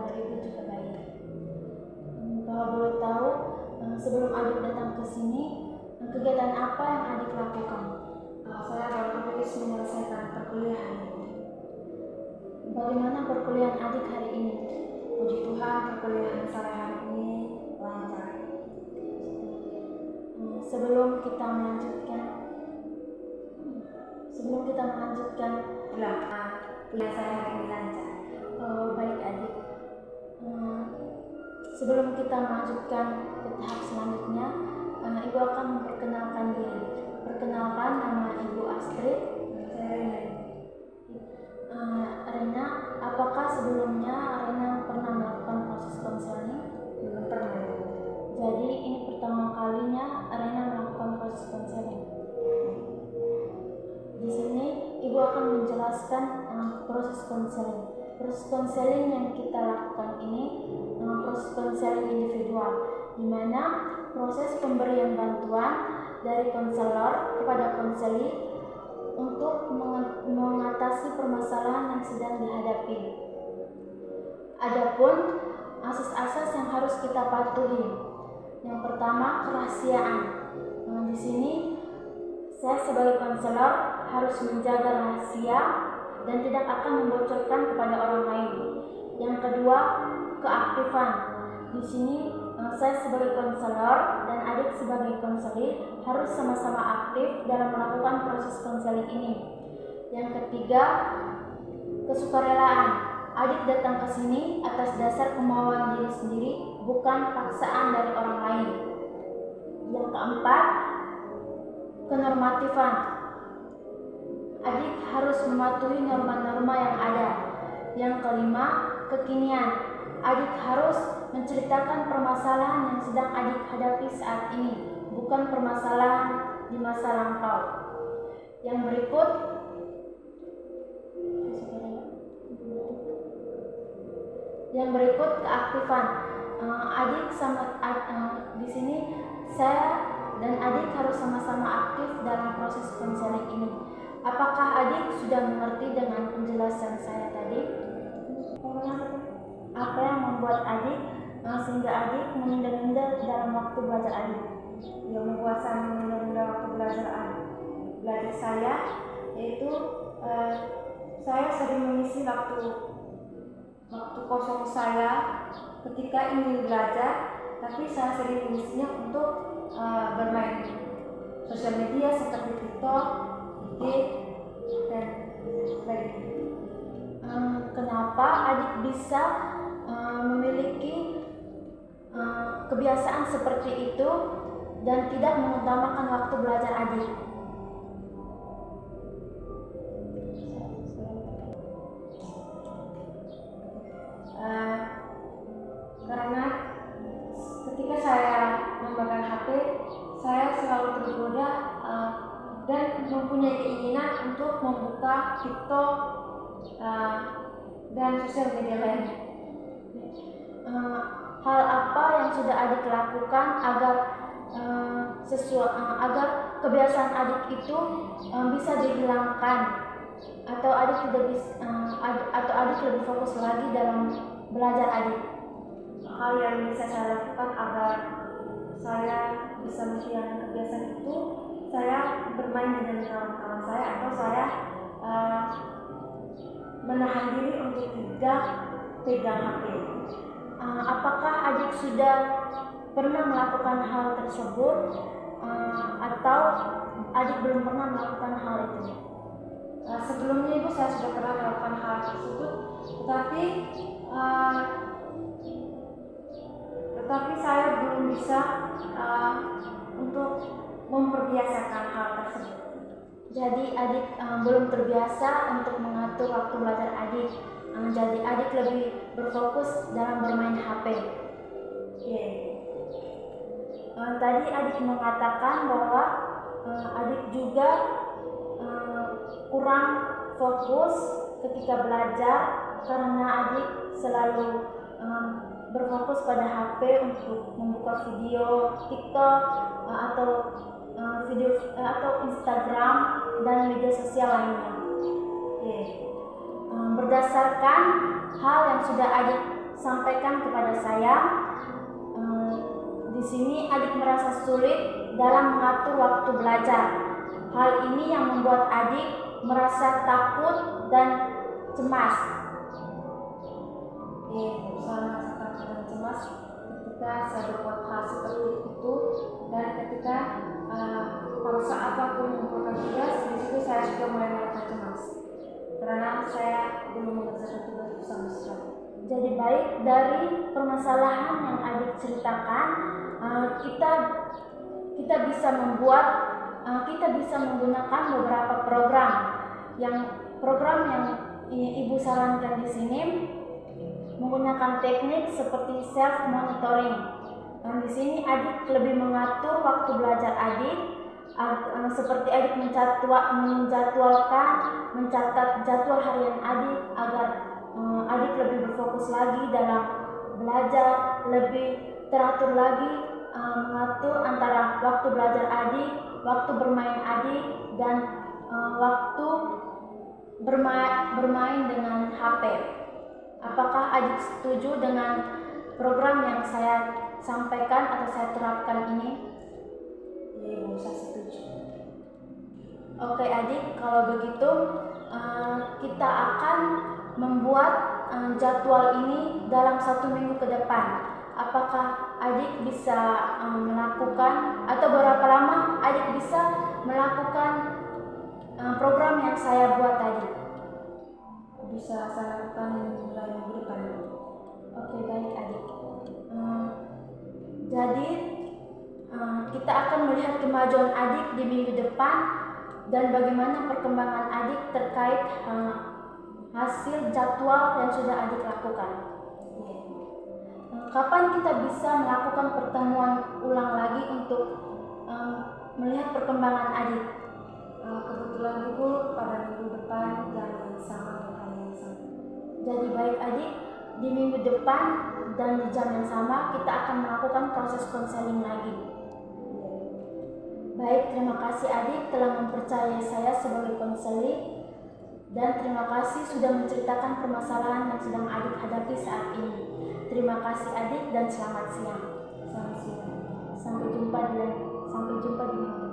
kabar ibu juga baik. Kalau boleh tahu, sebelum adik datang ke sini, kegiatan apa yang adik lakukan? Saya baru habis menyelesaikan perkuliahan. Bagaimana perkuliahan adik hari ini? Puji Tuhan, perkuliahan saya hari ini lancar. Sebelum kita melanjutkan, kuliah saya hari ini lancar. Baik adik. Sebelum kita melanjutkan ke tahap selanjutnya, ibu akan memperkenalkan diri. Perkenalkan, nama ibu Astrid. Saya Rena, apakah sebelumnya Rena pernah melakukan proses konseling? belum pernah. Jadi ini pertama kalinya Rena melakukan proses konseling. Di sini ibu akan menjelaskan proses konseling. Proses konseling yang kita lakukan ini proses konseling individual, di mana proses pemberian bantuan dari konselor kepada konseli untuk mengatasi permasalahan yang sedang dihadapi. Adapun asas-asas yang harus kita patuhi. Yang pertama, kerahasiaan. Di sini saya sebagai konselor harus menjaga rahasia dan tidak akan membocorkan kepada orang lain. Yang kedua, keaktifan. Di sini saya sebagai konselor dan adik sebagai konseli harus sama-sama aktif dalam melakukan proses konseling ini. Yang ketiga, kesukarelaan. Adik datang ke sini atas dasar kemauan diri sendiri, bukan paksaan dari orang lain. Yang keempat, kenormatifan. Adik harus mematuhi norma-norma yang ada. Yang kelima, kekinian. Adik harus menceritakan permasalahan yang sedang adik hadapi saat ini, bukan permasalahan di masa lampau. Yang berikut, keaktifan. Adik di sini saya dan adik harus sama-sama aktif dalam proses konseling ini. Apakah adik sudah mengerti dengan penjelasan saya tadi? Apa yang membuat adik sehingga adik menunda-nunda dalam waktu belajar adik? Yang membuat saya menunda waktu belajar saya, yaitu saya sering mengisi waktu kosong saya ketika ingin belajar, tapi saya sering mengisinya untuk bermain sosial media seperti TikTok, IG, dan sebagainya. Kenapa adik bisa memiliki kebiasaan seperti itu dan tidak mengutamakan waktu belajar adik? Karena ketika saya memegang HP, saya selalu tergoda dan mempunyai keinginan untuk membuka TikTok dan sosial media lainnya. Hal apa yang sudah adik lakukan agar agar kebiasaan adik itu bisa dihilangkan, atau adik lebih fokus lagi dalam belajar adik? Hal yang bisa saya lakukan agar saya bisa menghilangkan kebiasaan itu, saya bermain dengan kawan-kawan saya, atau saya menahan diri untuk tidak pegang HP. Apakah adik sudah pernah melakukan hal tersebut atau adik belum pernah melakukan hal itu? Sebelumnya ibu saya sudah pernah melakukan hal tersebut, tetapi saya belum bisa untuk memperbiasakan hal tersebut. Jadi adik belum terbiasa untuk mengatur waktu belajar adik. Jadi adik lebih berfokus dalam bermain HP. Tadi adik mengatakan bahwa adik juga kurang fokus ketika belajar karena adik selalu berfokus pada HP untuk membuka video TikTok atau Instagram dan media sosial lainnya. Berdasarkan hal yang sudah adik sampaikan kepada saya, di sini adik merasa sulit dalam mengatur waktu belajar. Hal ini yang membuat adik merasa takut dan cemas. Saya merasa takut dan cemas ketika saya berbuat hal seperti itu, dan ketika pada saat aku mengumpulkan tugas, di situ saya sudah mulai merasa cemas karena saya belum mengerjakan tugas itu sama sekali. Jadi baik dari permasalahan yang adik ceritakan, kita bisa menggunakan beberapa program yang ibu sarankan di sini menggunakan teknik seperti self monitoring. Di sini adik lebih mengatur waktu belajar adik, seperti adik mencatat jadwal harian adik agar adik lebih berfokus lagi dalam belajar, lebih teratur lagi mengatur antara waktu belajar adik, waktu bermain adik, dan waktu bermain dengan HP. Apakah adik setuju dengan program yang saya sampaikan atau saya terapkan ini? Iya, Ibu, saya setuju. Oke adik, kalau begitu kita akan membuat jadwal ini dalam 1 minggu ke depan. Apakah adik bisa melakukan, atau berapa lama adik bisa melakukan program yang saya buat tadi? Bisa saya lakukan mulai minggu depan. Oke, baik adik. Jadi kita akan melihat kemajuan adik di minggu depan dan bagaimana perkembangan adik terkait hasil jadwal yang sudah adik lakukan. Kapan kita bisa melakukan pertemuan ulang lagi untuk melihat perkembangan adik? Kebetulan Ibu pada minggu depan jam yang sama dan hari yang sama. Jadi baik adik, di minggu depan dan di jam yang sama kita akan melakukan proses konseling lagi. Baik, terima kasih adik telah mempercayai saya sebagai konseling, dan terima kasih sudah menceritakan permasalahan yang sedang adik hadapi saat ini. Terima kasih adik dan selamat siang. Selamat siang. Sampai jumpa di minggu depan.